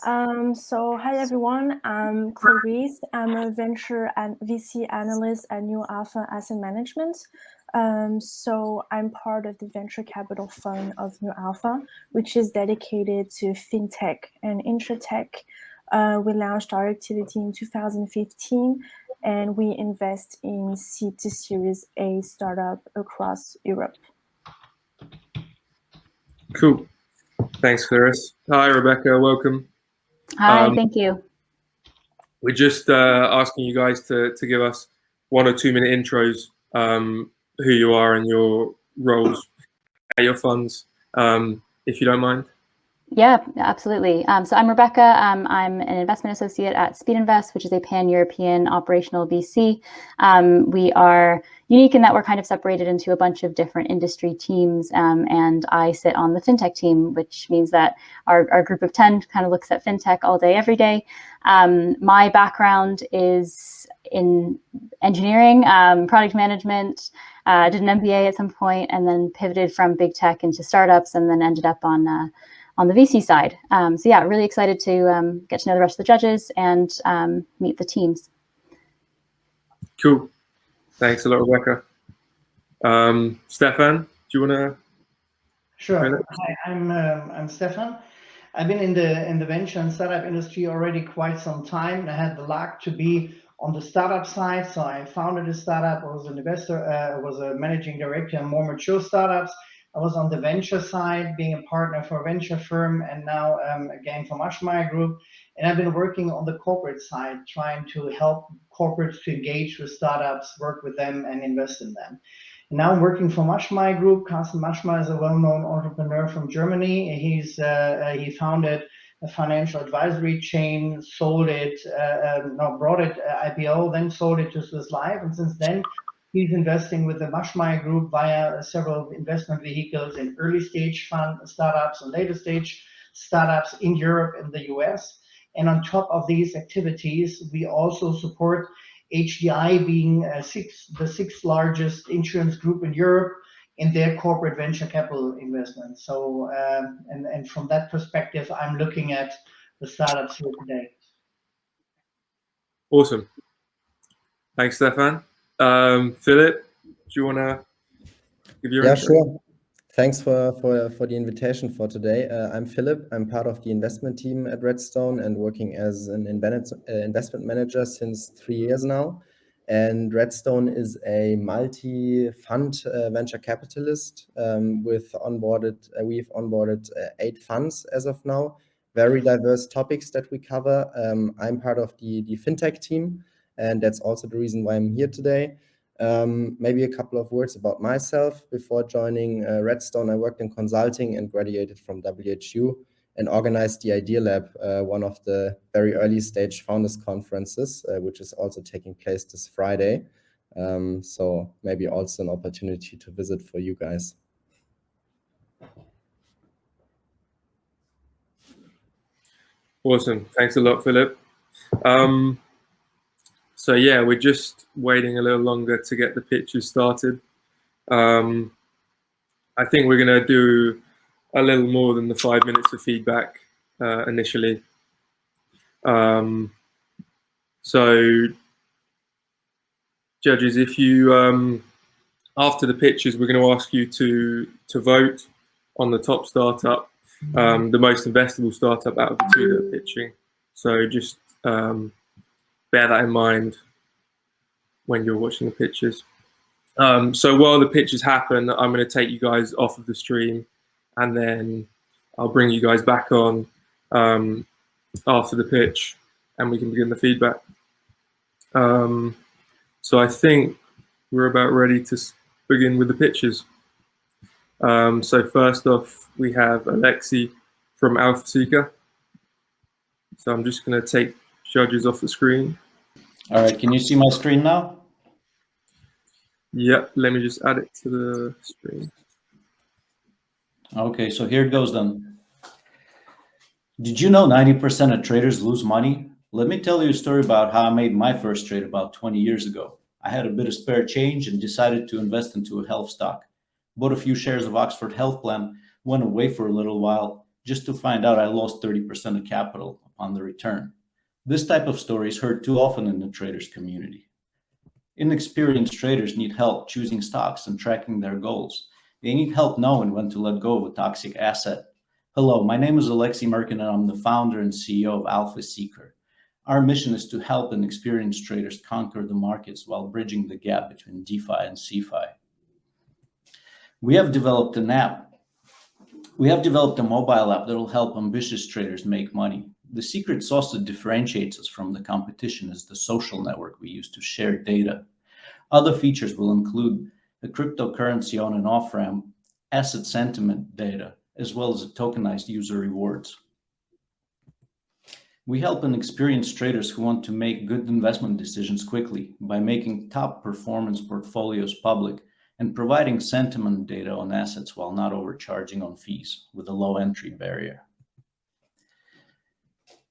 Hi everyone, I'm Clarisse. I'm a venture and VC analyst at New Alpha Asset Management. I'm part of the venture capital fund of New Alpha, which is dedicated to FinTech and InsurTech. We launched our activity in 2015, and we invest in seed to Series A startup across Europe. Cool. Thanks, Clarisse. Hi, Rebecca. Welcome. Hi, thank you. We're just asking you guys to give us 1 or 2 minute intros, who you are and your roles at your funds, if you don't mind. Yeah, absolutely. So I'm Rebecca. I'm an investment associate at Speedinvest, which is a pan-European operational VC. We are unique in that we're kind of separated into a bunch of different industry teams, and I sit on the FinTech team, which means that our group of 10 kind of looks at FinTech all day, every day. My background is in engineering, product management. I did an MBA at some point, and then pivoted from big tech into startups, and then ended up on the VC side. So yeah, really excited to get to know the rest of the judges and meet the teams. Cool. Thanks a lot, Rebecca. Stefan, do you want to? Sure. Hi, I'm Stefan. I've been in the venture and startup industry already quite some time, and I had the luck to be on the startup side. So I founded a startup, I was an investor, was a managing director in more mature startups. I was on the venture side, being a partner for a venture firm, and now again for Maschmeyer Group. And I've been working on the corporate side, trying to help corporates to engage with startups, work with them, and invest in them. And now I'm working for Maschmeyer Group. Carsten Maschmeyer is a well-known entrepreneur from Germany. He founded a financial advisory chain, sold it, brought it IPO, then sold it to Swiss Life, and since then he's investing with the Maschmeyer Group via several investment vehicles in early stage fund startups and later stage startups in Europe and the US. And on top of these activities, we also support HDI, being the sixth largest insurance group in Europe, in their corporate venture capital investments. So, and from that perspective, I'm looking at the startups here today. Awesome. Thanks, Stefan. Philipp, do you want to give your intro? Sure. Thanks for the invitation for today. I'm Philipp. I'm part of the investment team at Redstone and working as an investment manager since 3 years now. And Redstone is a multi-fund venture capitalist. We've onboarded 8 funds as of now. Very diverse topics that we cover. I'm part of the FinTech team, and that's also the reason why I'm here today. Maybe a couple of words about myself. Before joining Redstone, I worked in consulting and graduated from WHU and organized the Idea Lab, one of the very early stage founders conferences, which is also taking place this Friday. So maybe also an opportunity to visit for you guys. Awesome. Thanks a lot, Philipp. So yeah, we're just waiting a little longer to get the pitches started. I think we're going to do a little more than the 5 minutes of feedback initially. So judges, if you after the pitches, we're going to ask you to vote on the top startup, the most investable startup out of the 2 that are pitching. So just bear that in mind when you're watching the pitches. So while the pitches happen, I'm going to take you guys off of the stream, and then I'll bring you guys back on after the pitch, and we can begin the feedback. So I think we're about ready to begin with the pitches. So first off, we have Alexi from Alphaseeker. So I'm just going to take judges off the screen. All right, can you see my screen now? Yep, let me just add it to the screen. Okay, so here it goes then. Did you know 90% of traders lose money? Let me tell you a story about how I made my first trade about 20 years ago. I had a bit of spare change and decided to invest into a health stock. Bought a few shares of Oxford Health Plan, went away for a little while just to find out I lost 30% of capital on the return. This type of story is heard too often in the traders community. Inexperienced traders need help choosing stocks and tracking their goals. They need help knowing when to let go of a toxic asset. Hello, my name is Alexei Merkin, and I'm the founder and CEO of Alphaseeker. Our mission is to help inexperienced traders conquer the markets while bridging the gap between DeFi and CeFi. We have developed an app. We have developed a mobile app that will help ambitious traders make money. The secret sauce that differentiates us from the competition is the social network we use to share data. Other features will include a cryptocurrency on and off ramp, asset sentiment data, as well as tokenized user rewards. We help inexperienced traders who want to make good investment decisions quickly by making top performance portfolios public and providing sentiment data on assets while not overcharging on fees with a low entry barrier.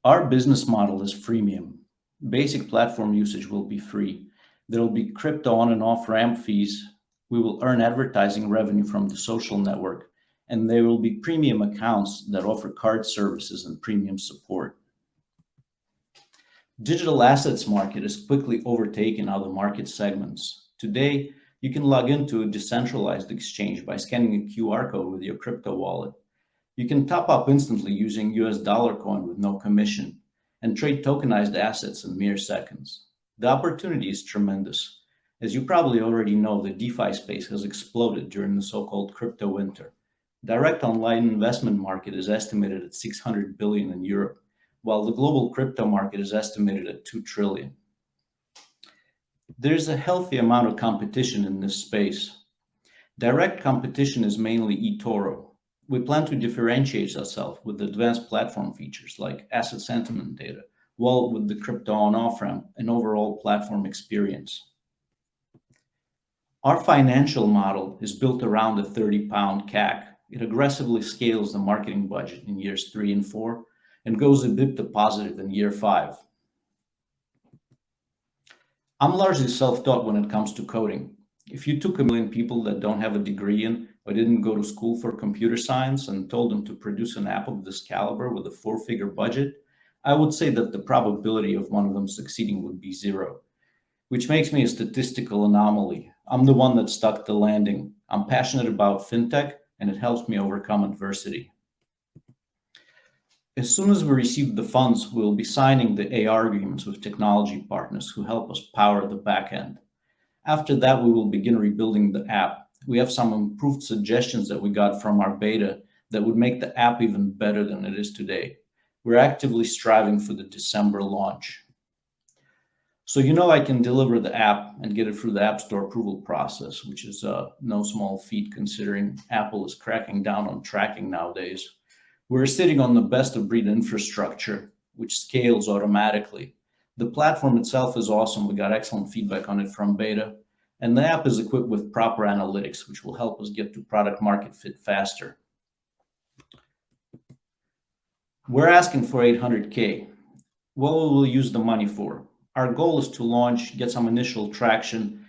Our business model is freemium. Basic platform usage will be free. There will be crypto on and off ramp fees. We will earn advertising revenue from the social network, and there will be premium accounts that offer card services and premium support. Digital assets market is quickly overtaking other market segments. Today, you can log into a decentralized exchange by scanning a QR code with your crypto wallet. You can top up instantly using US dollar coin with no commission and trade tokenized assets in mere seconds. The opportunity is tremendous. As you probably already know, the DeFi space has exploded during the so-called crypto winter. Direct online investment market is estimated at 600 billion in Europe, while the global crypto market is estimated at 2 trillion. There's a healthy amount of competition in this space. Direct competition is mainly eToro. We plan to differentiate ourselves with advanced platform features like asset sentiment data, wallet with the crypto on-off ramp, and overall platform experience. Our financial model is built around a 30-pound CAC. It aggressively scales the marketing budget in years 3 and 4 and goes a bit to positive in year 5. I'm largely self-taught when it comes to coding. If you took 1 million people that don't have a degree in or didn't go to school for computer science and told them to produce an app of this caliber with a 4-figure budget, I would say that the probability of one of them succeeding would be 0, which makes me a statistical anomaly. I'm the one that stuck the landing. I'm passionate about FinTech, and it helps me overcome adversity. As soon as we receive the funds, we'll be signing the AR agreements with technology partners who help us power the backend. After that, we will begin rebuilding the app. We have some improved suggestions that we got from our beta that would make the app even better than it is today. We're actively striving for the December launch. So you know I can deliver the app and get it through the App Store approval process, which is no small feat considering Apple is cracking down on tracking nowadays. We're sitting on the best of breed infrastructure, which scales automatically. The platform itself is awesome. We got excellent feedback on it from beta. And the app is equipped with proper analytics, which will help us get to product market fit faster. We're asking for 800K. What will we use the money for? Our goal is to launch, get some initial traction,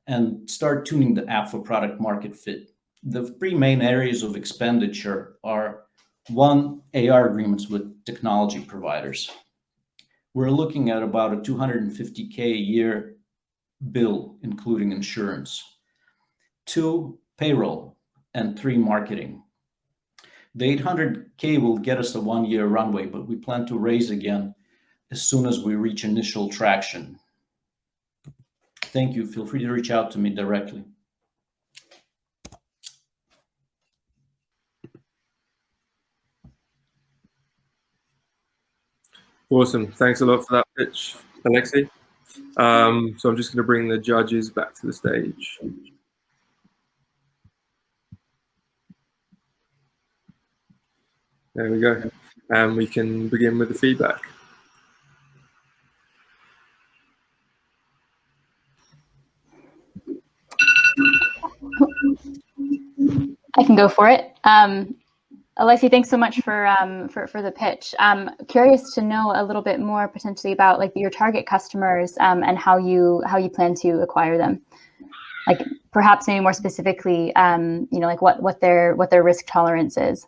and start tuning the app for product market fit. The 3 main areas of expenditure are 1, AR agreements with technology providers. We're looking at about a 250K a year bill, including insurance. 2, payroll, and 3, marketing. The 800K will get us a 1-year runway, but we plan to raise again as soon as we reach initial traction. Thank you. Feel free to reach out to me directly. Awesome. Thanks a lot for that pitch, Alexei. So I'm just going to bring the judges back to the stage. There we go. And we can begin with the feedback. I can go for it. Alexei, thanks so much for the pitch. Curious to know a little bit more potentially about like your target customers and how you plan to acquire them. Like perhaps maybe more specifically, like what their risk tolerance is.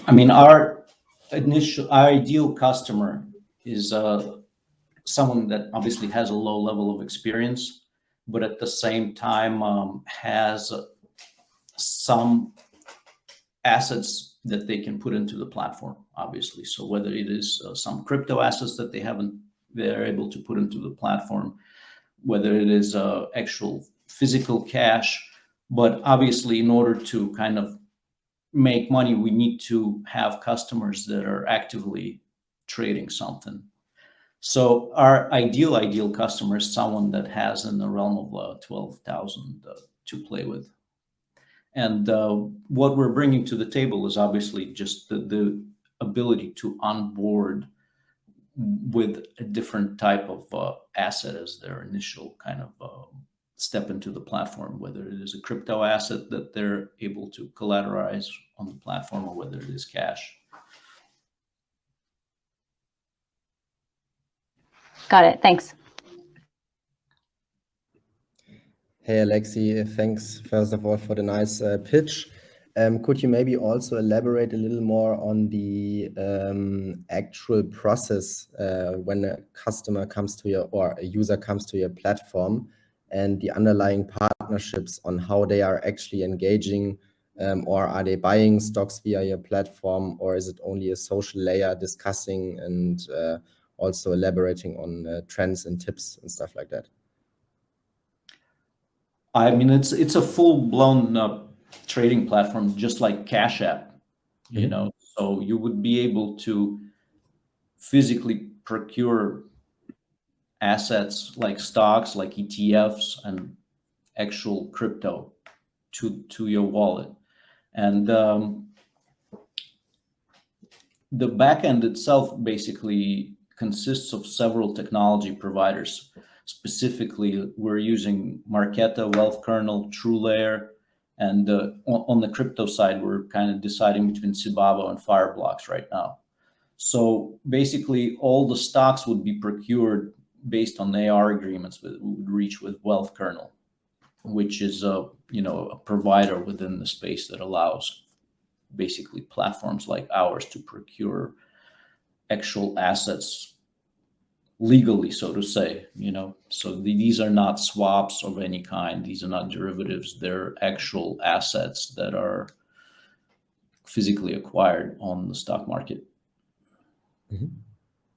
I mean, our ideal customer is someone that obviously has a low level of experience, but at the same time has some assets that they can put into the platform, obviously. So whether it is some crypto assets that they're able to put into the platform, whether it is actual physical cash, but obviously in order to kind of make money, we need to have customers that are actively trading something. So our ideal customer is someone that has in the realm of 12,000 to play with. And what we're bringing to the table is obviously just the ability to onboard with a different type of asset as their initial kind of step into the platform, whether it is a crypto asset that they're able to collateralize on the platform or whether it is cash. Got it. Thanks. Hey, Alexi, thanks first of all for the nice pitch. Could you maybe also elaborate a little more on the actual process when a customer comes to your, or a user comes to your platform, and the underlying partnerships on how they are actually engaging, or are they buying stocks via your platform, or is it only a social layer discussing and also elaborating on trends and tips and stuff like that? I mean, it's a full-blown trading platform, just like Cash App, you know. So you would be able to physically procure assets like stocks, like ETFs, and actual crypto to your wallet. And the backend itself basically consists of several technology providers. Specifically, we're using Marqeta, Wealth Kernel, TrueLayer, and on the crypto side, we're kind of deciding between Cibabo and Fireblocks right now. So basically, all the stocks would be procured based on AR agreements that we would reach with Wealth Kernel, which is a provider within the space that allows basically platforms like ours to procure actual assets legally, so to say, so these are not swaps of any kind. These are not derivatives. They're actual assets that are physically acquired on the stock market.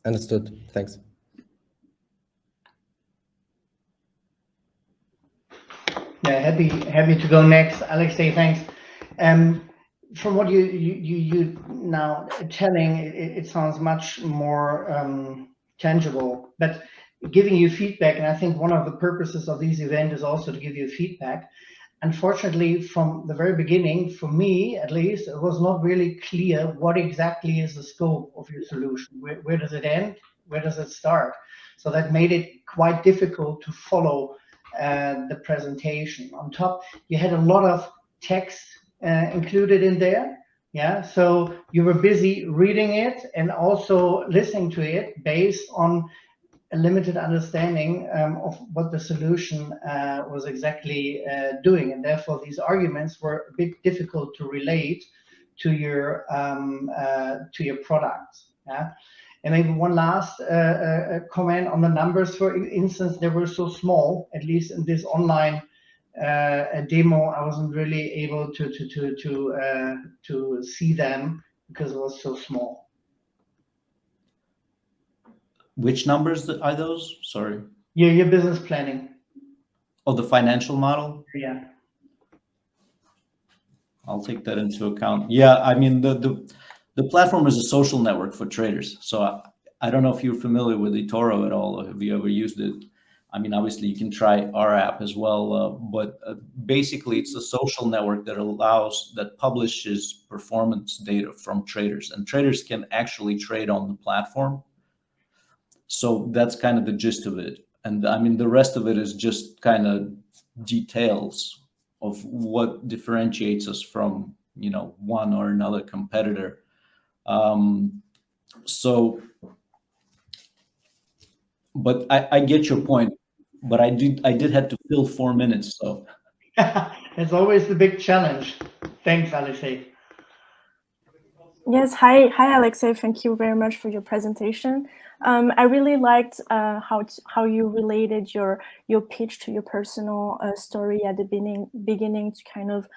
Understood. Thanks. Yeah, happy to go next. Alexei, thanks. From what you now telling, it sounds much more tangible, but giving you feedback, and I think one of the purposes of these events is also to give you feedback. Unfortunately, from the very beginning, for me at least, it was not really clear what exactly is the scope of your solution. Where does it end? Where does it start? So that made it quite difficult to follow the presentation. On top, you had a lot of text included in there. Yeah, so you were busy reading it and also listening to it based on a limited understanding of what the solution was exactly doing, and therefore these arguments were a bit difficult to relate to your products. Yeah, and maybe one last comment on the numbers. For instance, they were so small, at least in this online demo, I wasn't really able to see them because it was so small. Which numbers are those? Sorry. Yeah, your business planning. Oh, the financial model? Yeah. I'll take that into account. Yeah, I mean, the platform is a social network for traders. So I don't know if you're familiar with eToro at all, or have you ever used it? I mean, obviously you can try our app as well, but basically it's a social network that publishes performance data from traders, and traders can actually trade on the platform. So that's kind of the gist of it. And I mean, the rest of it is just kind of details of what differentiates us from, one or another competitor. But I get your point, but I did have to fill 4 minutes, so. It's always the big challenge. Thanks, Alexei. Yes, hi, Alexei. Thank you very much for your presentation. I really liked how you related your pitch to your personal story at the beginning to kind of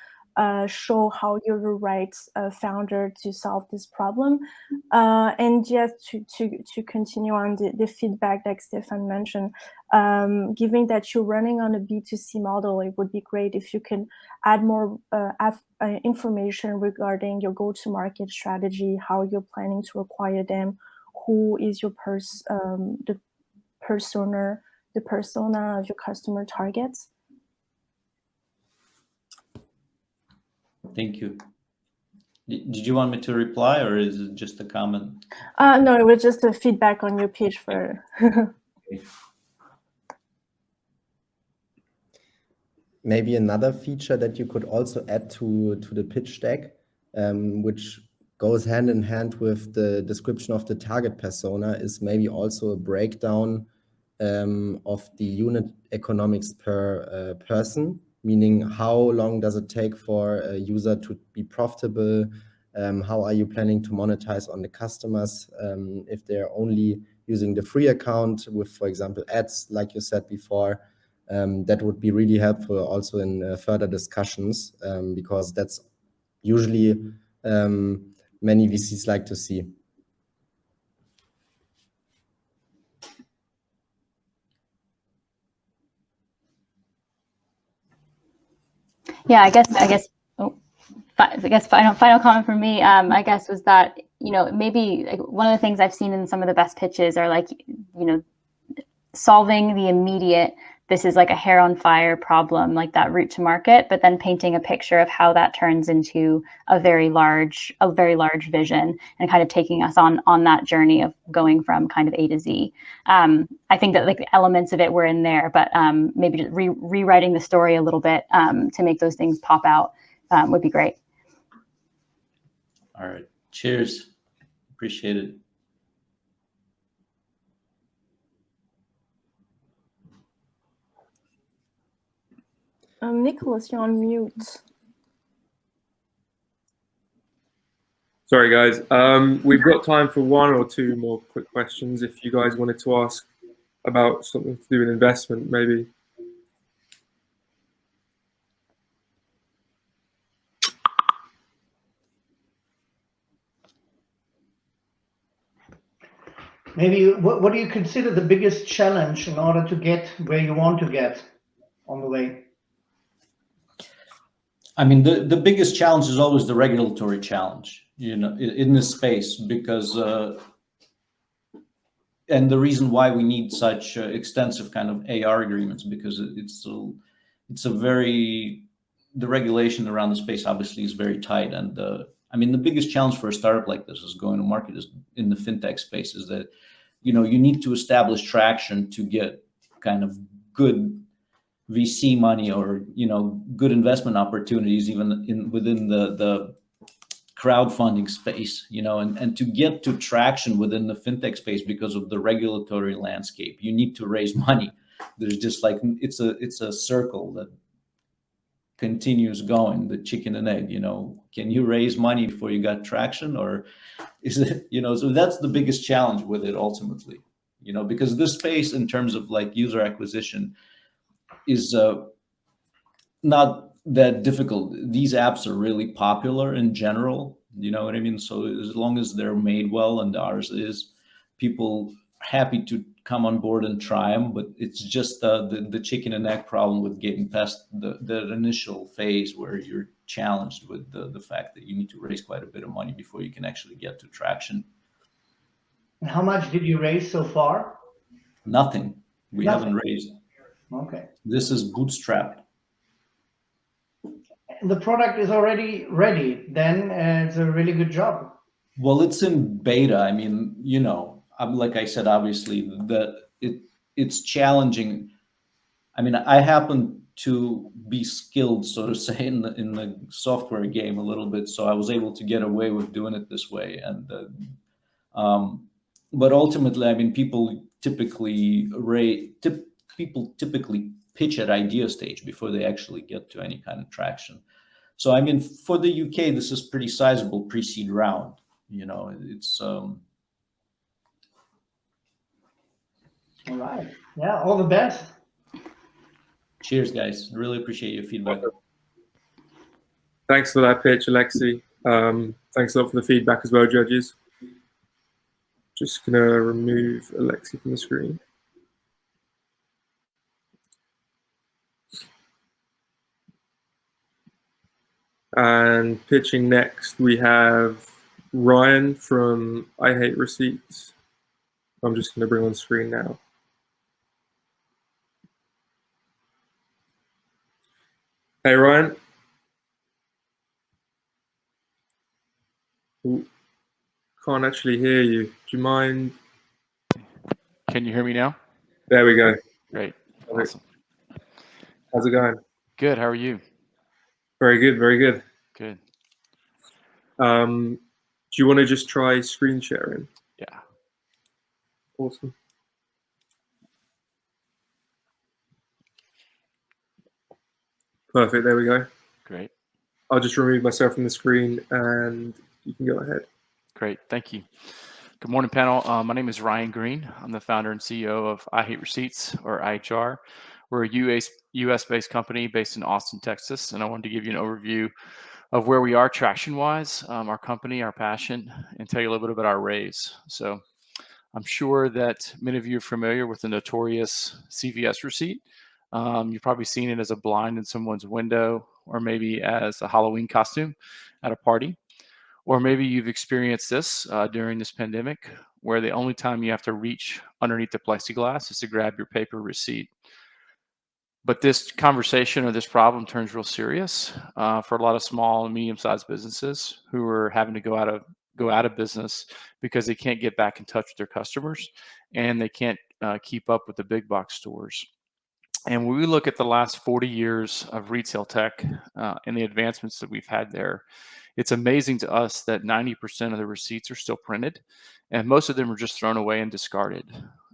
show how you're the right founder to solve this problem. And just to continue on the feedback that Stefan mentioned, given that you're running on a B2C model, it would be great if you can add more information regarding your go-to-market strategy, how you're planning to acquire them, who is your the persona of your customer targets. Thank you. Did you want me to reply, or is it just a comment? No, it was just a feedback on your pitch for. Okay. Maybe another feature that you could also add to the pitch deck, which goes hand in hand with the description of the target persona, is maybe also a breakdown of the unit economics per person, meaning how long does it take for a user to be profitable, how are you planning to monetize on the customers if they're only using the free account with, for example, ads, like you said before. That would be really helpful also in further discussions, because that's usually many VCs like to see. Yeah, I guess final comment from me, I guess, was that, maybe like one of the things I've seen in some of the best pitches are like, solving the immediate, this is like a hair on fire problem, like that route to market, but then painting a picture of how that turns into a very large vision and kind of taking us on that journey of going from kind of A to Z. I think that like the elements of it were in there, but maybe just rewriting the story a little bit to make those things pop out would be great. All right. Cheers. Appreciate it. Nicholas, you're on mute. Sorry, guys. We've got time for one or two more quick questions. If you guys wanted to ask about something to do with investment, maybe. Maybe what do you consider the biggest challenge in order to get where you want to get on the way? I mean, the biggest challenge is always the regulatory challenge, in this space, because and the reason why we need such extensive kind of AR agreements, because the regulation around the space obviously is very tight. And I mean, the biggest challenge for a startup like this is going to market is in the fintech space, is that, you need to establish traction to get kind of good VC money or, good investment opportunities, even within the crowdfunding space, and to get to traction within the fintech space because of the regulatory landscape, you need to raise money. There's just like, it's a circle that continues going, the chicken and egg, can you raise money before you got traction, or is it, so that's the biggest challenge with it ultimately, because this space in terms of like user acquisition is not that difficult. These apps are really popular in general, you know what I mean? So as long as they're made well, and ours is, people are happy to come on board and try them, but it's just the chicken and egg problem with getting past the initial phase where you're challenged with the fact that you need to raise quite a bit of money before you can actually get to traction. And how much did you raise so far? Nothing. We haven't raised. Okay. This is bootstrapped. The product is already ready, then it's a really good job. Well, it's in beta. I mean, like I said, obviously it's challenging. I mean, I happen to be skilled, so to say, in the software game a little bit, so I was able to get away with doing it this way. And but ultimately, I mean, people typically pitch at idea stage before they actually get to any kind of traction. So I mean, for the UK, this is pretty sizable pre-seed round, It's All right. Yeah, all the best. cheers, guys. I really appreciate your feedback. Thanks for that pitch, Alexi. Thanks a lot for the feedback as well, judges. Just going to remove Alexi from the screen. And pitching next, we have Ryan from I Hate Receipts. I'm just going to bring on screen now. Hey, Ryan. Ooh, can't actually hear you. Do you mind? Can you hear me now? There we go. Great. Awesome. How's it going? Good. How are you? Very good. Very good. Good. Do you want to just try screen sharing? Yeah. Awesome. Perfect. There we go. Great. I'll just remove myself from the screen and you can go ahead. Great. Thank you. Good morning, panel. My name is Ryan Green. I'm the founder and CEO of I Hate Receipts, or IHR. We're a US-based company based in Austin, Texas, and I wanted to give you an overview of where we are traction-wise, our company, our passion, and tell you a little bit about our raise. So I'm sure that many of you are familiar with the notorious CVS receipt. You've probably seen it as a blind in someone's window, or maybe as a Halloween costume at a party. Or maybe you've experienced this during this pandemic, where the only time you have to reach underneath the plexiglass is to grab your paper receipt. But this conversation or this problem turns real serious for a lot of small and medium-sized businesses who are having to go out of business because they can't get back in touch with their customers and they can't keep up with the big box stores. And when we look at the last 40 years of retail tech and the advancements that we've had there, it's amazing to us that 90% of the receipts are still printed, and most of them are just thrown away and discarded.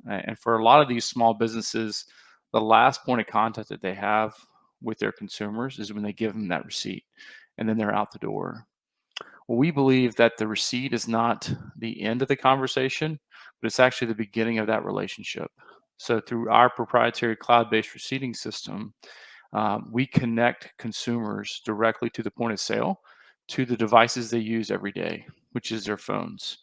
And for a lot of these small businesses, the last point of contact that they have with their consumers is when they give them that receipt, and then they're out the door. Well, we believe that the receipt is not the end of the conversation, but it's actually the beginning of that relationship. So through our proprietary cloud-based receipting system, we connect consumers directly to the point of sale, to the devices they use every day, which is their phones.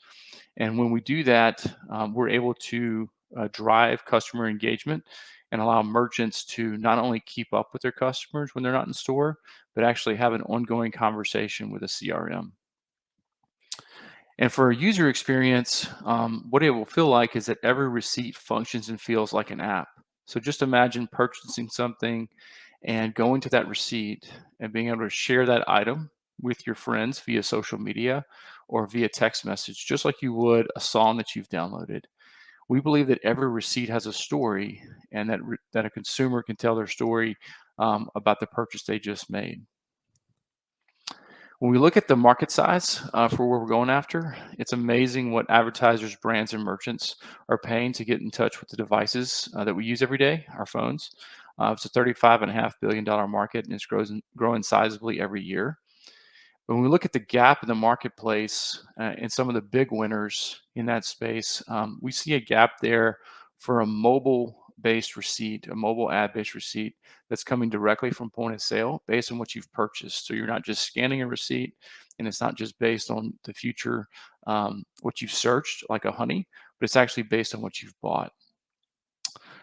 And when we do that, we're able to drive customer engagement and allow merchants to not only keep up with their customers when they're not in store, but actually have an ongoing conversation with a CRM. And for a user experience, what it will feel like is that every receipt functions and feels like an app. So just imagine purchasing something and going to that receipt and being able to share that item with your friends via social media or via text message, just like you would a song that you've downloaded. We believe that every receipt has a story, and that a consumer can tell their story about the purchase they just made. When we look at the market size for where we're going after, it's amazing what advertisers, brands, and merchants are paying to get in touch with the devices that we use every day, our phones. It's a $35.5 billion market, and it's growing sizably every year. But when we look at the gap in the marketplace and some of the big winners in that space, we see a gap there for a mobile-based receipt, a mobile ad-based receipt that's coming directly from point of sale based on what you've purchased. So you're not just scanning a receipt, and it's not just based on the future, what you've searched, like a honey, but it's actually based on what you've bought.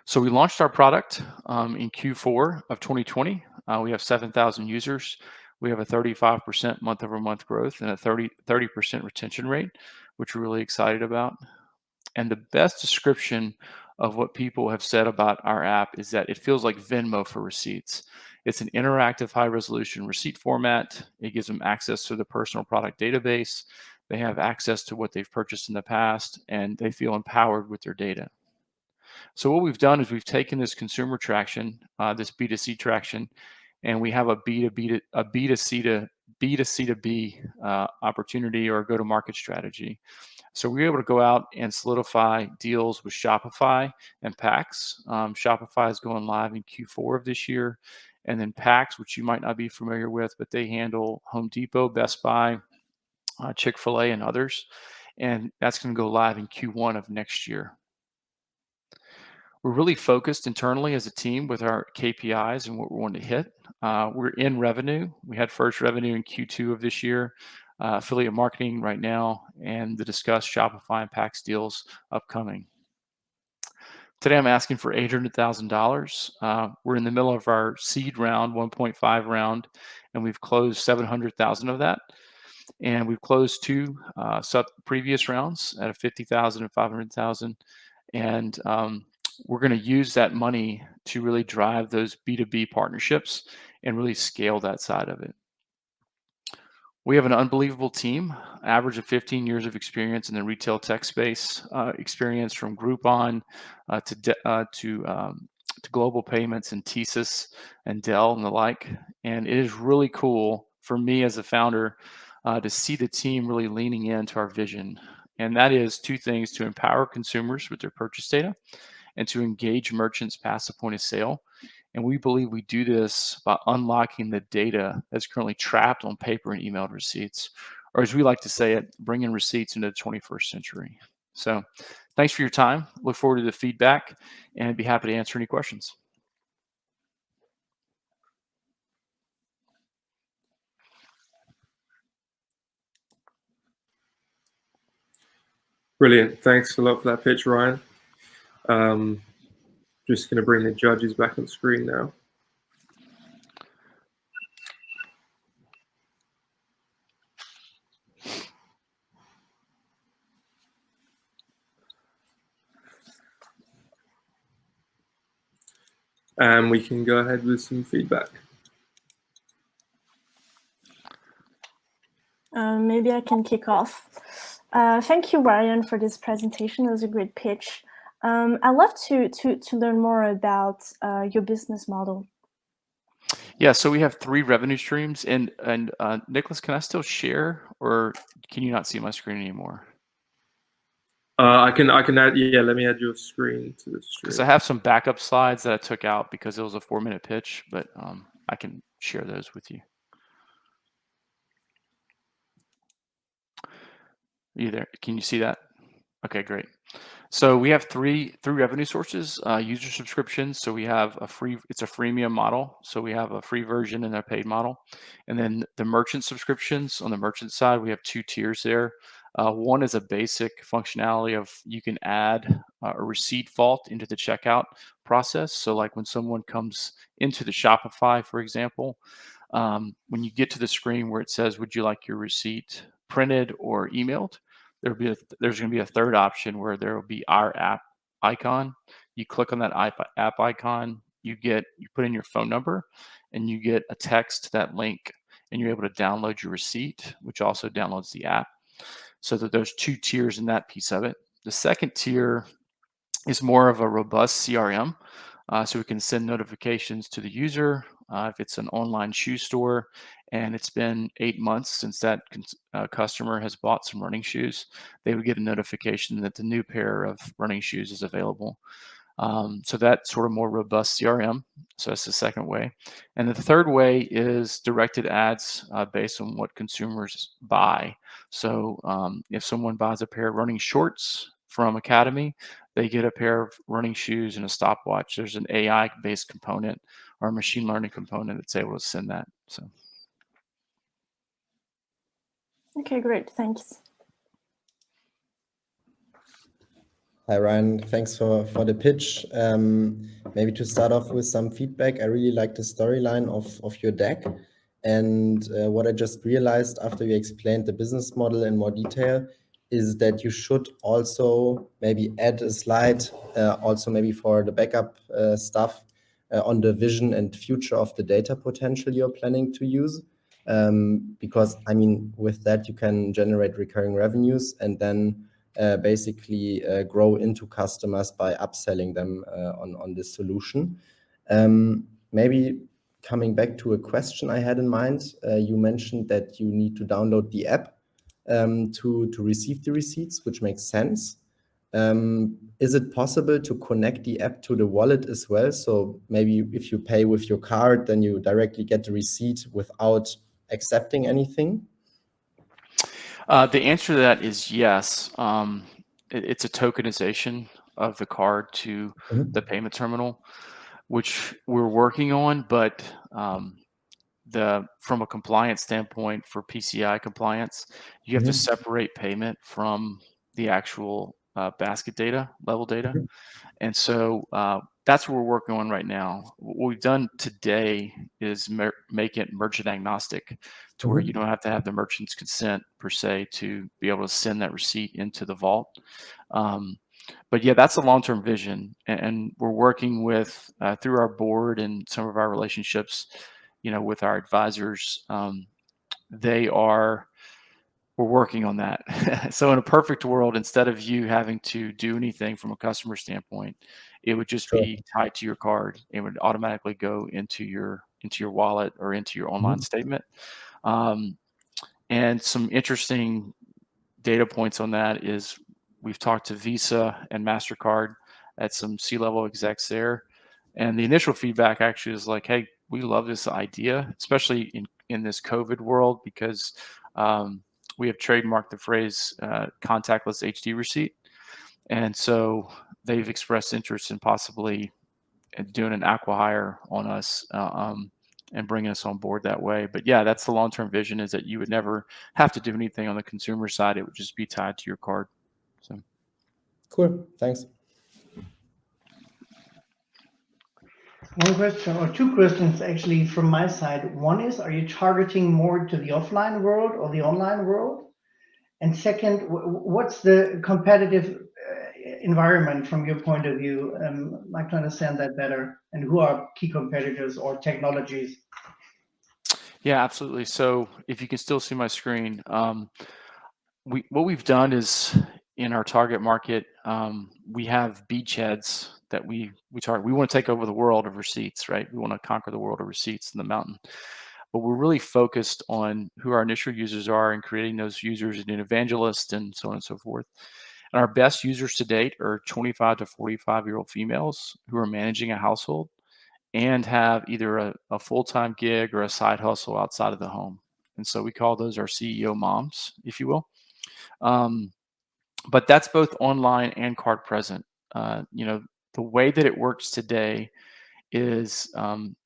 So we launched our product in Q4 of 2020. We have 7,000 users. We have a 35% month-over-month growth and a 30% retention rate, which we're really excited about. And the best description of what people have said about our app is that it feels like Venmo for receipts. It's an interactive high-resolution receipt format. It gives them access to the personal product database. They have access to what they've purchased in the past, and they feel empowered with their data. So what we've done is we've taken this consumer traction, this B2C traction, and we have a B2C to B opportunity or go-to-market strategy. So we were able to go out and solidify deals with Shopify and Pax. Shopify is going live in Q4 of this year. And then Pax, which you might not be familiar with, but they handle Home Depot, Best Buy, Chick-fil-A, and others. And that's going to go live in Q1 of next year. We're really focused internally as a team with our KPIs and what we want to hit. We're in revenue. We had first revenue in Q2 of this year, affiliate marketing right now, and the discussed Shopify and Pax deals upcoming. Today, I'm asking for $800,000. We're in the middle of our seed round, 1.5 round, and we've closed 700,000 of that. And we've closed two previous rounds at a 50,000 and 500,000. And we're going to use that money to really drive those B2B partnerships and really scale that side of it. We have an unbelievable team, average of 15 years of experience in the retail tech space, experience from Groupon to Global Payments and TSYS and Dell and the like. And it is really cool for me as a founder to see the team really leaning into our vision. And that is two things: to empower consumers with their purchase data and to engage merchants past the point of sale. And we believe we do this by unlocking the data that's currently trapped on paper and emailed receipts, or as we like to say it, bringing receipts into the 21st century. So thanks for your time. Look forward to the feedback and be happy to answer any questions. Brilliant. Thanks a lot for that pitch, Ryan. Just going to bring the judges back on screen now. And we can go ahead with some feedback. Maybe I can kick off. Thank you, Ryan, for this presentation. It was a great pitch. I'd love to learn more about your business model. Yeah, so we have 3 revenue streams. And Nicholas, can I still share, or can you not see my screen anymore? I can add. Yeah, let me add your screen to the stream. Because I have some backup slides that I took out because it was a 4-minute pitch, but I can share those with you. Are you there? Can you see that? Okay, great. So we have three revenue sources: user subscriptions. So we have it's a freemium model. So we have a free version and a paid model. And then the merchant subscriptions. On the merchant side, we have 2 tiers there. One is a basic functionality of you can add a receipt vault into the checkout process. So like when someone comes into the Shopify, for example, when you get to the screen where it says, would you like your receipt printed or emailed? There's going to be a third option where there will be our app icon. You click on that app icon, you put in your phone number, and you get a text to that link, and you're able to download your receipt, which also downloads the app. So that there's 2 tiers in that piece of it. The second tier is more of a robust CRM. So we can send notifications to the user if it's an online shoe store and it's been 8 months since that customer has bought some running shoes, they would get a notification that the new pair of running shoes is available. So that's sort of more robust CRM. So that's the second way. And the third way is directed ads based on what consumers buy. So if someone buys a pair of running shorts from Academy, they get a pair of running shoes and a stopwatch. There's an AI-based component or a machine learning component that's able to send that. So. Okay, great. Thanks. Hi, Ryan. Thanks for the pitch. Maybe to start off with some feedback, I really like the storyline of your deck. And what I just realized after you explained the business model in more detail is that you should also maybe add a slide, also maybe for the backup stuff on the vision and future of the data potential you're planning to use. Because, I mean, with that, you can generate recurring revenues and then basically grow into customers by upselling them on this solution. Maybe coming back to a question I had in mind, you mentioned that you need to download the app to receive the receipts, which makes sense. Is it possible to connect the app to the wallet as well? So maybe if you pay with your card, then you directly get the receipt without accepting anything? The answer to that is yes. It's a tokenization of the card to Mhm. the payment terminal, which we're working on, but from a compliance standpoint for PCI compliance, you have to Mhm. separate payment from the actual basket data, level data. Mhm. And so that's what we're working on right now. What we've done today is make it merchant agnostic to where you Mhm. don't have to have the merchant's consent per se to be able to send that receipt into the vault. But yeah, that's a long-term vision, and we're working with through our board and some of our relationships, with our advisors. We're working on that. So in a perfect world, instead of you having to do anything from a customer standpoint, it would just Sure. be tied to your card. It would automatically go into your wallet or into your online Mhm. statement. And some interesting data points on that is we've talked to Visa and MasterCard at some C-level execs there. And the initial feedback actually is like, hey, we love this idea, especially in this COVID world, because we have trademarked the phrase contactless HD receipt. And so they've expressed interest in possibly doing an acqui-hire on us and bringing us on board that way. But yeah, that's the long-term vision, is that you would never have to do anything on the consumer side. It would just be tied to your card. So Cool. Thanks. One question or two questions actually from my side. One is, are you targeting more to the offline world or the online world? And second, what's the competitive environment from your point of view? I'd like to understand that better. And who are key competitors or technologies? yeah, absolutely. So if you can still see my screen, what we've done is in our target market, we have beachheads that we target. We want to take over the world of receipts, right? We want to conquer the world of receipts in the mountain. But we're really focused on who our initial users are and creating those users and evangelists and so on and so forth. And our best users to date are 25 to 45-year-old females who are managing a household and have either a full-time gig or a side hustle outside of the home. And so we call those our CEO moms, if you will. But that's both online and card present. The way that it works today is,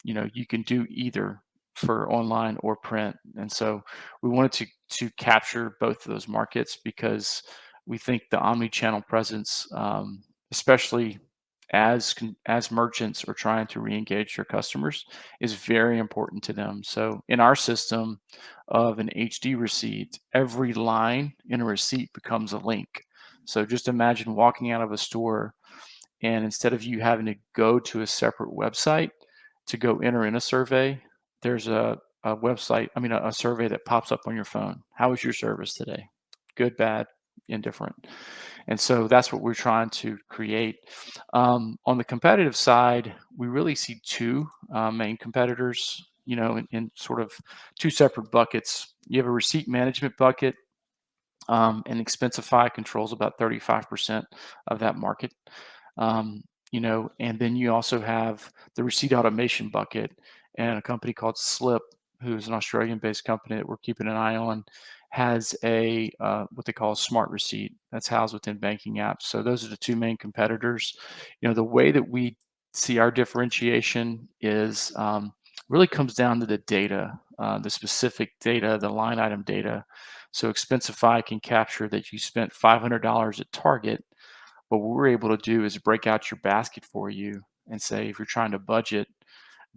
you can do either for online or print. And so we wanted to capture both of those markets because we think the omni-channel presence, especially as merchants are trying to re-engage their customers, is very important to them. So in our system of an HD receipt, every line in a receipt becomes a link. So just imagine walking out of a store, and instead of you having to go to a separate website to go enter in a survey, there's a survey that pops up on your phone. How was your service today? Good, bad, indifferent. And so that's what we're trying to create. On the competitive side, we really see two main competitors, in sort of two separate buckets. You have a receipt management bucket, and Expensify controls about 35% of that market. And then you also have the receipt automation bucket, and a company called Slip, who's an Australian-based company that we're keeping an eye on, has a what they call a smart receipt that's housed within banking apps. So those are the two main competitors. The way that we see our differentiation is really comes down to the data, the specific data, the line item data. So Expensify can capture that you spent $500 at Target, but what we're able to do is break out your basket for you and say, if you're trying to budget,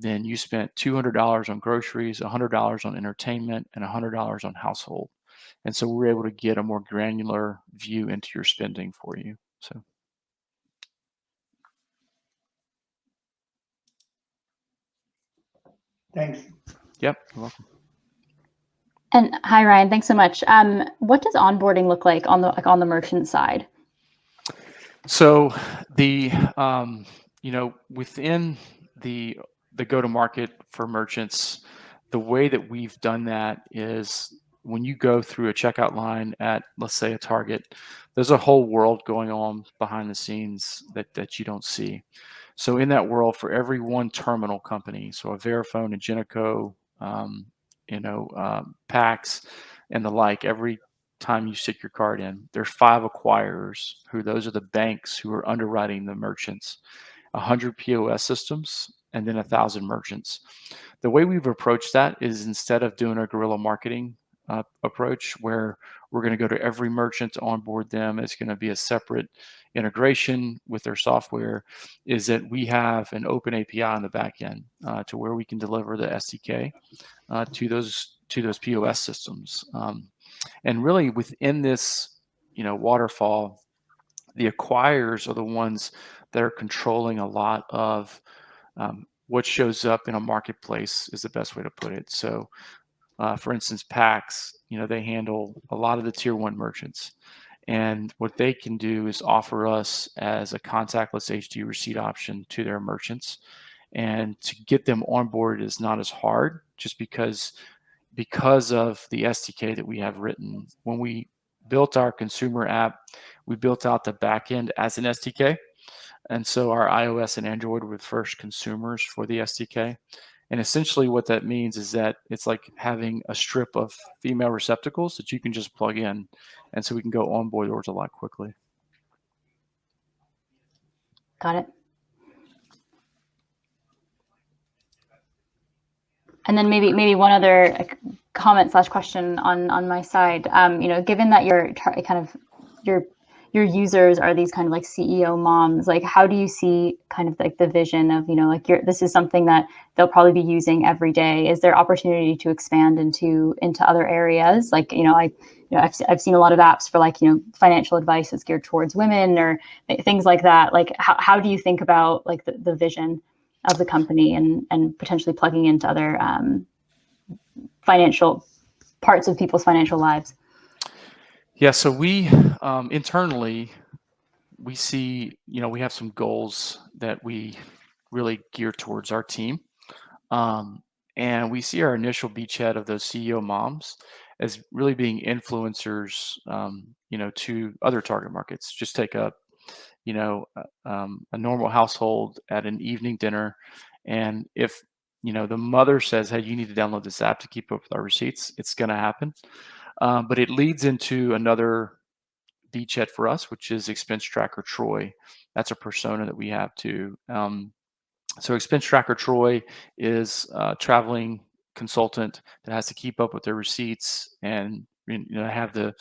then you spent $200 on groceries, $100 on entertainment, and $100 on household. And so we're able to get a more granular view into your spending for you. So. Thanks. Yep, you're welcome. And hi, Ryan. Thanks so much. What does onboarding look like on the merchant side? So within the go-to-market for merchants, the way that we've done that is when you go through a checkout line at, let's say, a Target, there's a whole world going on behind the scenes that you don't see. So in that world, for every one terminal company, so a Verifone, a Genico, PAX, and the like, every time you stick your card in. There's 5 acquirers who those are the banks who are underwriting the merchants, 100 POS systems, and then 1,000 merchants. The way we've approached that is instead of doing a guerrilla marketing approach where we're going to go to every merchant to onboard them, it's going to be a separate integration with their software, is that we have an open API on the back end to where we can deliver the SDK to those POS systems. And really within this, waterfall, the acquirers are the ones that are controlling a lot of what shows up in a marketplace is the best way to put it. So for instance, PAX, they handle a lot of the tier 1 merchants. And what they can do is offer us as a contactless HD receipt option to their merchants. And to get them on board is not as hard just because of the SDK that we have written. When we built our consumer app, we built out the backend as an SDK. And so our iOS and Android were the first consumers for the SDK. And essentially what that means is that it's like having a strip of female receptacles that you can just plug in. And so we can go onboard doors a lot quickly. Got it. And then maybe one other comment / question on my side. Given that your users are these kind of like CEO moms, like how do you see kind of like the vision of, this is something that they'll probably be using every day. Is there opportunity to expand into other areas? Like, I've seen a lot of apps for financial advice that's geared towards women or things like that. Like how do you think about like the vision of the company and potentially plugging into other financial parts of people's financial lives? Yeah, so we internally, we see, we have some goals that we really gear towards our team. And we see our initial beachhead of those CEO moms as really being influencers, to other target markets. Just take a normal household at an evening dinner. And if, the mother says, hey, you need to download this app to keep up with our receipts, it's going to happen. But it leads into another beachhead for us, which is Expense Tracker Troy. That's a persona that we have too. So Expense Tracker Troy is a traveling consultant that has to keep up with their receipts and have the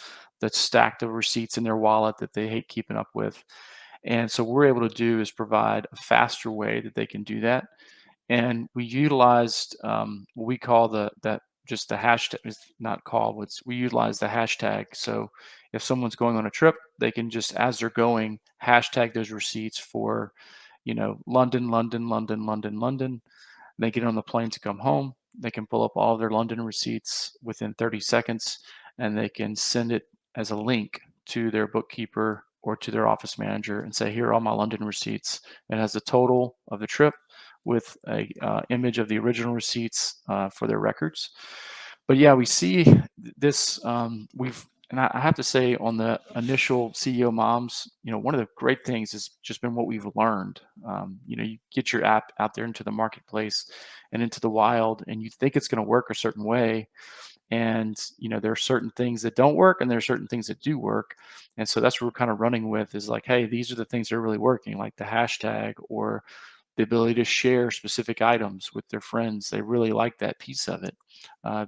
stack of receipts in their wallet that they hate keeping up with. And so what we're able to do is provide a faster way that they can do that. And we utilized what we call the hashtag. It's not called. We utilize the hashtag. So if someone's going on a trip, they can just, as they're going, hashtag those receipts for, London, London, London, London, London. They get on the plane to come home. They can pull up all of their London receipts within 30 seconds, and they can send it as a link to their bookkeeper or to their office manager and say, here are all my London receipts. It has the total of the trip with a image of the original receipts for their records. But yeah, we see this, and I have to say on the initial CEO moms, one of the great things has just been what we've learned. You get your app out there into the marketplace and into the wild, and you think it's going to work a certain way. And, there are certain things that don't work and there are certain things that do work. And so that's what we're kind of running with is like, hey, these are the things that are really working, like the hashtag or the ability to share specific items with their friends. They really like that piece of it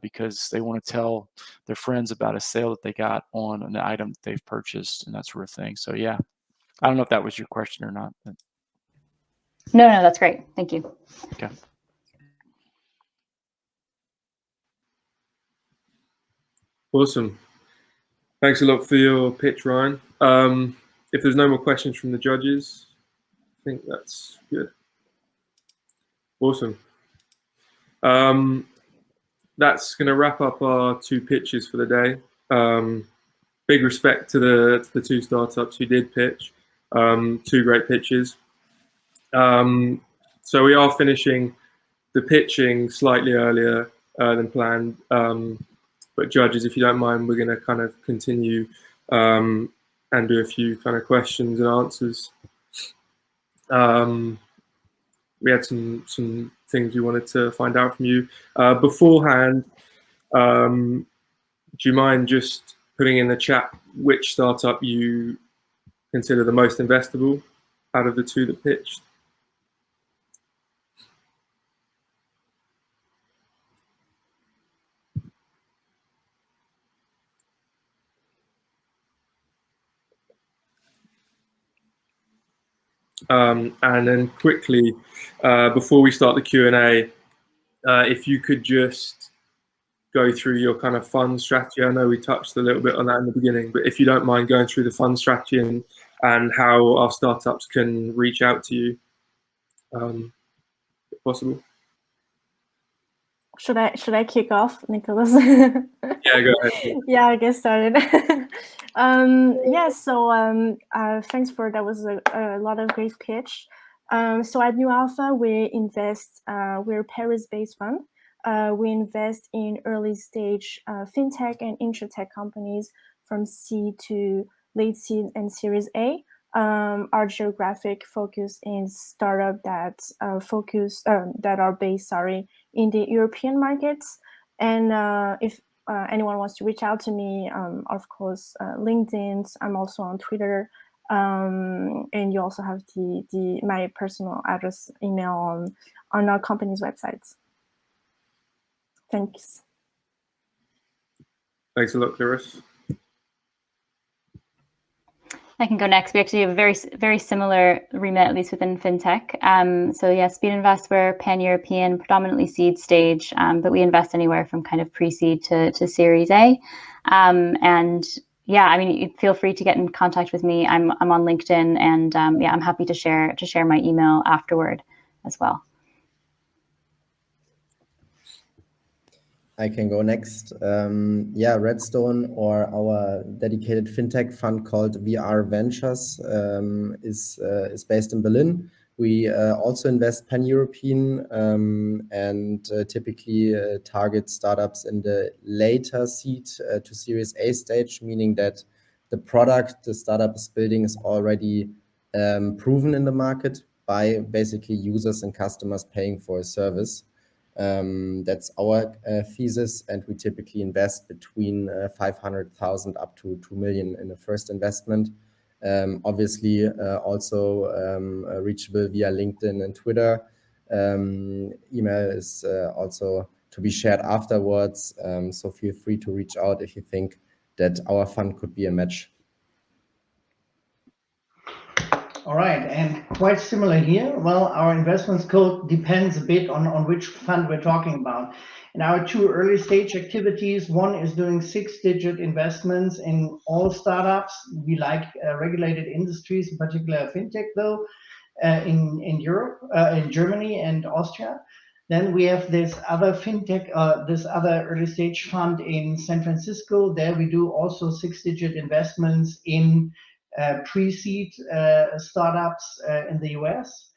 because they want to tell their friends about a sale that they got on an item that they've purchased and that sort of thing. So yeah, I don't know if that was your question or not. But... No, that's great. Thank you. Okay. Awesome. Thanks a lot for your pitch, Ryan. If there's no more questions from the judges, I think that's good. Awesome. That's going to wrap up our 2 pitches for the day. Big respect to the 2 startups who did pitch. 2 great pitches. So we are finishing the pitching slightly earlier than planned. But judges, if you don't mind, we're going to kind of continue and do a few kind of questions and answers. We had some things we wanted to find out from you beforehand. Do you mind just putting in the chat which startup you consider the most investable out of the two that pitched. And then quickly, before we start the Q&A, if you could just go through your kind of fund strategy. I know we touched a little bit on that in the beginning, but if you don't mind going through the fund strategy and how our startups can reach out to you, if possible. Should I kick off, Nicholas? Yeah, go ahead. Yeah, I'll get started. Yeah, so thanks for that. Was a lot of great pitch. So at New Alpha, we invest. We're a Paris-based fund. We invest in early stage fintech and insurtech companies from seed to late seed and Series A. Our geographic focus is startup that that are based, in the European markets. And if anyone wants to reach out to me, of course, LinkedIn. I'm also on Twitter, and you also have my personal address, email on our company's websites. Thanks. Thanks a lot, Clarisse. I can go next. We actually have a very similar remit, at least within fintech. So yeah, Speedinvest, we're pan-European, predominantly seed stage, but we invest anywhere from kind of pre-seed to Series A. And yeah, I mean, feel free to get in contact with me. I'm on LinkedIn, and yeah, I'm happy to share my email afterward as well. I can go next. Yeah, Redstone, or our dedicated fintech fund called VR Ventures, is based in Berlin. We also invest pan-European and typically target startups in the later seed to Series A stage, meaning that the product the startup is building is already proven in the market by basically users and customers paying for a service. That's our thesis, and we typically invest between 500,000 up to 2 million in the first investment. Obviously, also reachable via LinkedIn and Twitter. Email is also to be shared afterwards, so feel free to reach out if you think that our fund could be a match. All right, and quite similar here. Well, our investment scope depends a bit on which fund we're talking about. In our two early stage activities, one is doing 6-digit investments in all startups. We like regulated industries, in particular fintech, though, in Europe, in Germany and Austria. Then we have this other fintech, this other early stage fund in San Francisco. There we do also 6-digit investments in pre-seed startups in the US.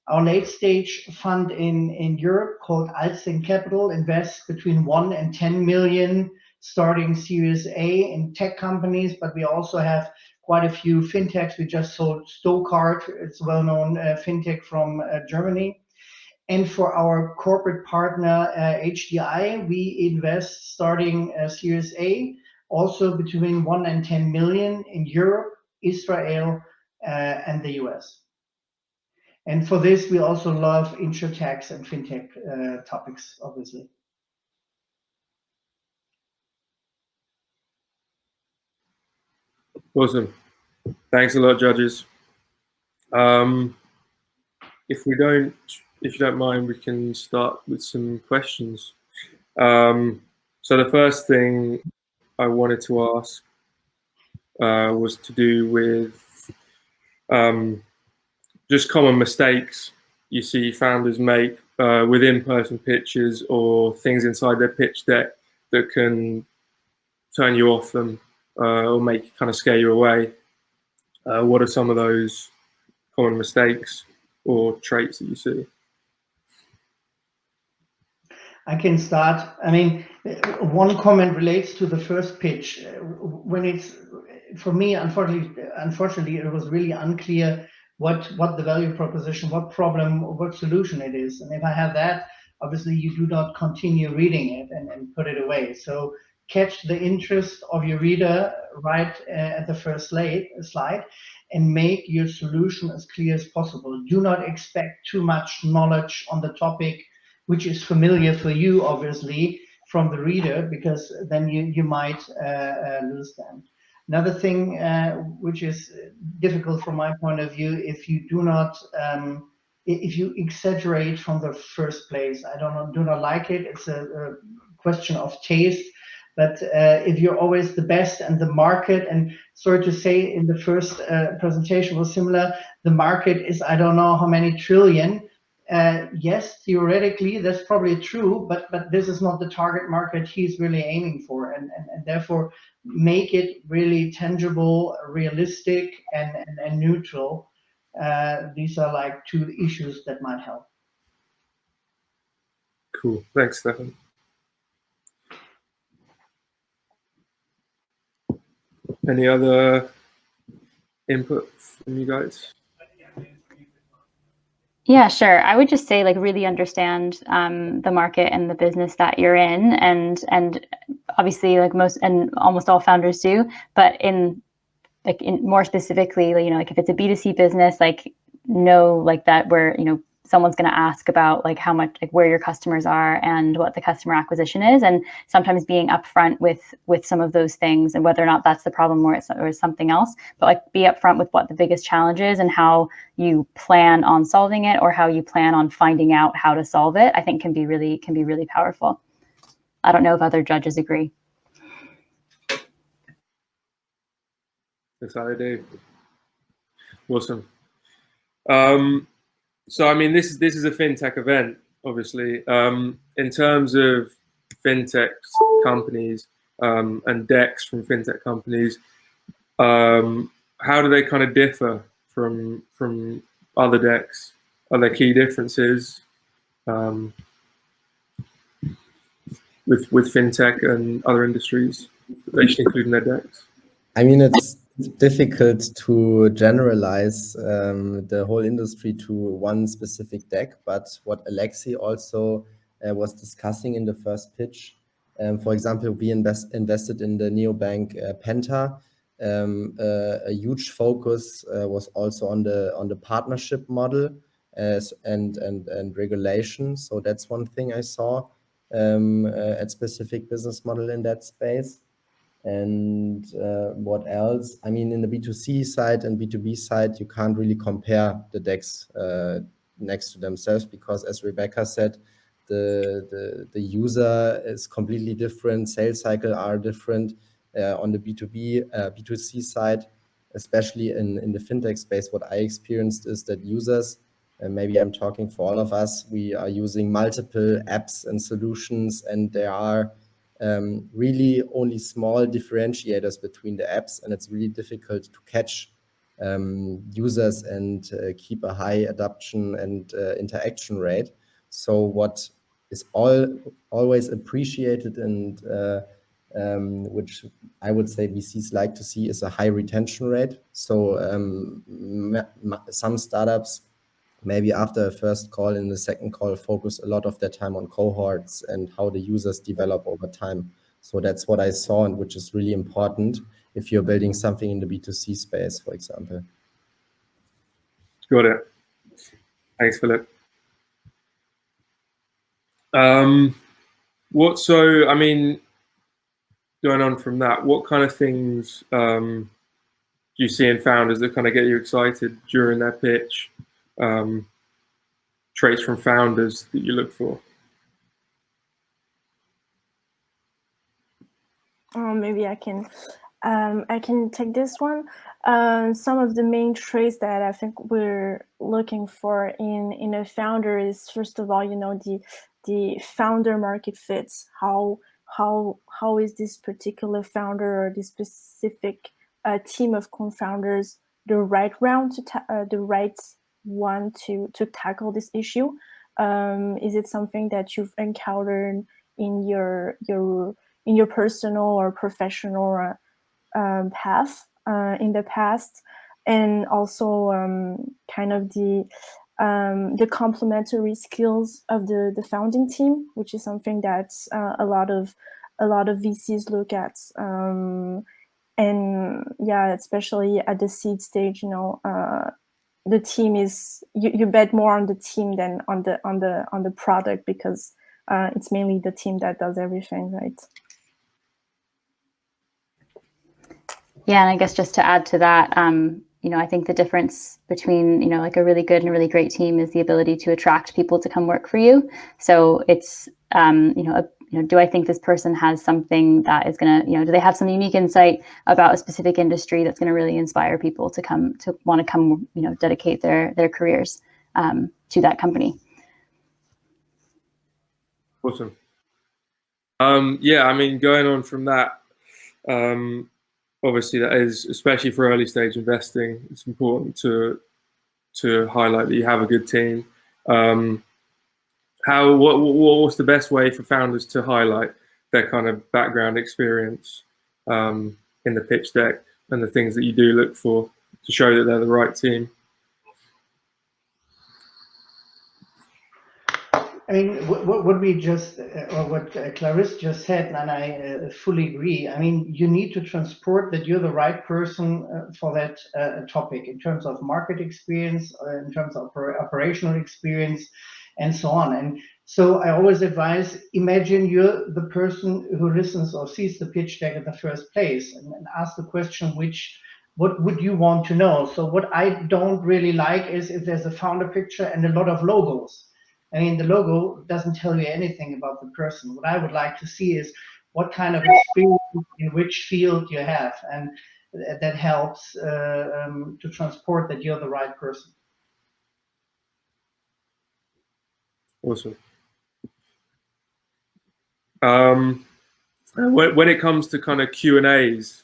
Our late stage fund in Europe, called Alphaseeker Capital, invests between 1 and 10 million starting Series A in tech companies, but we also have quite a few fintechs. We just sold Stokart, it's a well-known fintech from Germany. And for our corporate partner, HDI, we invest starting Series A, also between 1 and 10 million in Europe, Israel, and the US. And for this, we also love insurtechs and fintech topics, obviously. Awesome. Thanks a lot, judges. If you don't mind, we can start with some questions. So the first thing I wanted to ask was to do with just common mistakes you see founders make with in-person pitches or things inside their pitch deck that can turn you off them or kind of scare you away. What are some of those common mistakes or traits that you see? I can start. I mean, one comment relates to the first pitch. When it's, for me, unfortunately, it was really unclear what the value proposition, what problem, what solution it is. And if I have that, obviously you do not continue reading it and put it away. So catch the interest of your reader right at the first slide, and make your solution as clear as possible. Do not expect too much knowledge on the topic, which is familiar for you, obviously, from the reader, because then you might lose them. Another thing which is difficult from my point of view, if you do not, if you exaggerate from the first place, I do not like it. It's a question of taste. But if you're always the best and the market, and sorry to say, in the first presentation was similar, the market is I don't know how many trillion. Yes, theoretically that's probably true, but this is not the target market he's really aiming for, and therefore make it really tangible, realistic, and neutral. These are like two issues that might help. Cool. Thanks, Stefan. Any other input from you guys? Yeah, sure. I would just say, like, really understand the market and the business that you're in, and obviously, like most and almost all founders do, but in more specifically, you know, like if it's a B2C business, like know like that where, you know, someone's going to ask about like how much, like where your customers are and what the customer acquisition is, and sometimes being upfront with some of those things, and whether or not that's the problem or it's something else, but like be upfront with what the biggest challenge is and how you plan on solving it, or how you plan on finding out how to solve it. I think can be really powerful. I don't know if other judges agree. Yes, I do. Awesome. So, I mean, this is a FinTech event, obviously. In terms of FinTech companies and decks from FinTech companies, how do they kind of differ from other decks? Are there key differences with FinTech and other industries that they should include in their decks? I mean, it's difficult to generalize the whole industry to one specific deck, but what Alexei also was discussing in the first pitch, for example, we invested in the neobank Penta. A huge focus was also on the partnership model and regulation. So that's one thing I saw at specific business model in that space. And what else? I mean, in the B2C side and B2B side, you can't really compare the decks next to themselves, because as Rebecca said, the user is completely different, sales cycle are different. On the B2C side, especially in the FinTech space, what I experienced is that users, and maybe I'm talking for all of us, we are using multiple apps and solutions, and there are really only small differentiators between the apps, and it's really difficult to catch users and keep a high adoption and interaction rate. So what is always appreciated and which I would say VCs like to see is a high retention rate. So some startups, maybe after a first call, in the second call, focus a lot of their time on cohorts and how the users develop over time. So that's what I saw, and which is really important if you're building something in the B2C space, for example. Got it. Thanks, Philip. So, I mean, going on from that, what kind of things do you see in founders that kind of get you excited during their pitch? Traits from founders that you look for? Maybe I can take this one. Some of the main traits that I think we're looking for in a founder is, first of all, you know, the founder market fits. How is this particular founder or this specific team of co-founders the right one to tackle this issue? Is it something that you've encountered in your personal or professional path in the past? And also kind of the complementary skills of the founding team, which is something that a lot of a lot of VCs look at. And yeah, especially at the seed stage, the team is you bet more on the team than on the product, because it's mainly the team that does everything, right? Yeah, and I guess just to add to that, I think the difference between, like a really good and a really great team is the ability to attract people to come work for you. So it's, do I think this person has something that is going to, do they have some unique insight about a specific industry that's going to really inspire people to want to come, dedicate their careers to that company. Awesome. Yeah, I mean, going on from that, obviously that is, especially for early stage investing, it's important to highlight that you have a good team. What's the best way for founders to highlight their kind of background experience in the pitch deck, and the things that you do look for to show that they're the right team? I mean, what we just, or what Clarisse just said, and I fully agree. I mean, you need to transport that you're the right person for that topic, in terms of market experience, in terms of operational experience, and so on. And so I always advise, imagine you're the person who listens or sees the pitch deck in the first place, and ask the question, what would you want to know? So what I don't really like is if there's a founder picture and a lot of logos. I mean, the logo doesn't tell you anything about the person. What I would like to see is what kind of experience in which field you have, and that helps to transport that you're the right person. Awesome. When it comes to kind of Q&As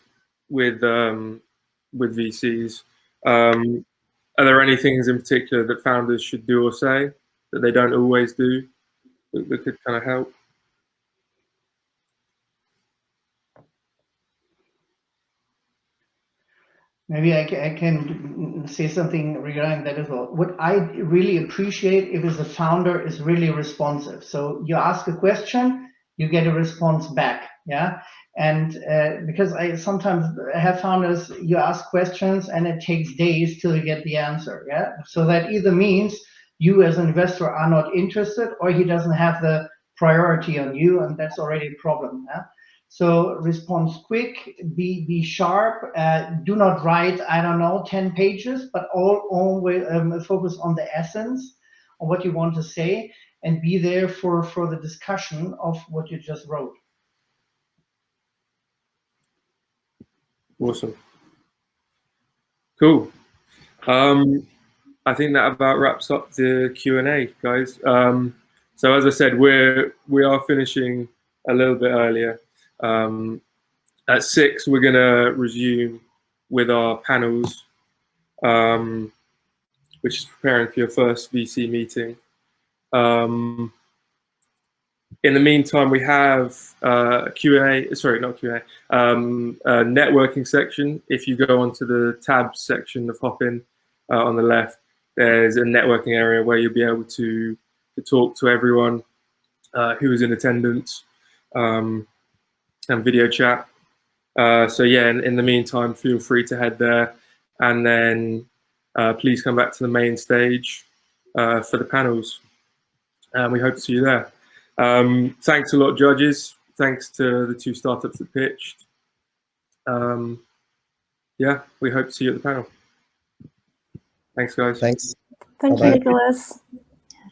with VCs, are there any things in particular that founders should do or say that they don't always do that could kind of help? Maybe I can say something regarding that as well. What I really appreciate if the founder is really responsive. So you ask a question, you get a response back, yeah? And because I sometimes have founders, you ask questions and it takes days till you get the answer, yeah? So that either means you as an investor are not interested, or he doesn't have the priority on you, and that's already a problem, yeah? So response quick, be sharp, do not write, 10 pages, but always focus on the essence of what you want to say, and be there for the discussion of what you just wrote. Awesome. Cool. I think that about wraps up the Q&A, guys. So as I said, we are finishing a little bit earlier. At 6, we're going to resume with our panels, which is preparing for your first VC meeting. In the meantime, we have a Q&A, sorry, not Q&A, a networking section. If you go onto the tabs section of Hopin on the left, there's a networking area where you'll be able to talk to everyone who is in attendance, and video chat. So yeah, in the meantime, feel free to head there, and then please come back to the main stage for the panels. And we hope to see you there. Thanks a lot, judges. Thanks to the 2 startups that pitched. Yeah, we hope to see you at the panel. Thanks, guys. Thanks. Thank you, Nicholas.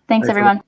Thanks everyone.